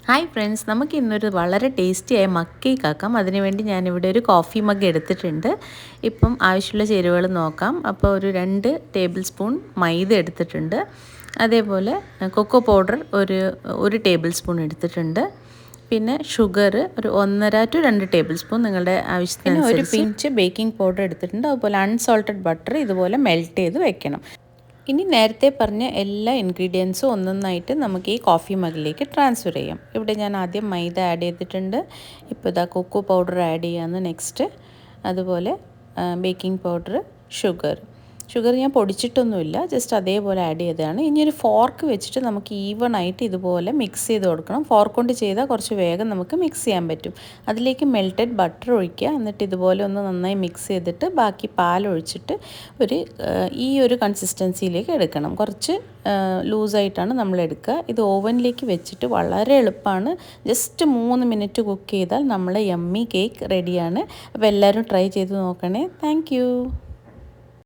Hi friends, നമുക്ക് ഇന്നൊരു വളരെ ടേസ്റ്റിയായ മക്ക് കേക്ക് ആക്കാം. അതിനുവേണ്ടി ഞാനിവിടെ ഒരു കോഫി മഗ് എടുത്തിട്ടുണ്ട്. ഇപ്പം ആവശ്യമുള്ള ചേരുവകൾ നോക്കാം. അപ്പോൾ ഒരു 2 ടേബിൾ സ്പൂൺ മൈദ എടുത്തിട്ടുണ്ട്. അതേപോലെ കൊക്കോ പൗഡർ ഒരു ടേബിൾ സ്പൂൺ എടുത്തിട്ടുണ്ട്. പിന്നെ ഷുഗർ ഒരു 1.5 to 2 ടേബിൾ സ്പൂൺ നിങ്ങളുടെ ആവശ്യത്തിനനുസരിച്ച്. ഒരു പിഞ്ച് ബേക്കിംഗ് പൗഡർ എടുത്തിട്ടുണ്ട്. അതുപോലെ അൺസോൾട്ടഡ് ബട്ടർ ഇതുപോലെ മെൽറ്റ് ചെയ്ത് വെക്കണം. ഇനി നേരത്തെ പറഞ്ഞ എല്ലാ ഇൻഗ്രീഡിയൻസും ഒന്നൊന്നായിട്ട് നമുക്ക് ഈ കോഫി മഗിലേക്ക് ട്രാൻസ്ഫർ ചെയ്യാം. ഇവിടെ ഞാൻ ആദ്യം മൈദ ആഡ് ചെയ്തിട്ടുണ്ട്. ഇപ്പോൾ ഇതാ കൊക്കോ പൗഡർ ആഡ് ചെയ്യാമെന്ന് നെക്സ്റ്റ്. അതുപോലെ ബേക്കിംഗ് പൗഡർ, ഷുഗർ ഞാൻ പൊടിച്ചിട്ടൊന്നുമില്ല, ജസ്റ്റ് അതേപോലെ ആഡ് ചെയ്തതാണ്. ഇനി ഒരു ഫോർക്ക് വെച്ചിട്ട് നമുക്ക് ഈവൺ ആയിട്ട് ഇതുപോലെ മിക്സ് ചെയ്ത് കൊടുക്കണം. ഫോർക്ക് കൊണ്ട് ചെയ്താൽ കുറച്ച് വേഗം നമുക്ക് മിക്സ് ചെയ്യാൻ പറ്റും. അതിലേക്ക് മെൽറ്റഡ് ബട്ടർ ഒഴിക്കുക. എന്നിട്ട് ഇതുപോലെ ഒന്ന് നന്നായി മിക്സ് ചെയ്തിട്ട് ബാക്കി പാലൊഴിച്ചിട്ട് ഈ ഒരു കൺസിസ്റ്റൻസിയിലേക്ക് എടുക്കണം. കുറച്ച് ലൂസായിട്ടാണ് നമ്മൾ എടുക്കുക. ഇത് ഓവനിലേക്ക് വെച്ചിട്ട് വളരെ എളുപ്പമാണ്. ജസ്റ്റ് 3 മിനിറ്റ് കുക്ക് ചെയ്താൽ നമ്മളെ യമ്മി കേക്ക് റെഡിയാണ്. അപ്പോൾ എല്ലാവരും ട്രൈ ചെയ്ത് നോക്കണേ. താങ്ക്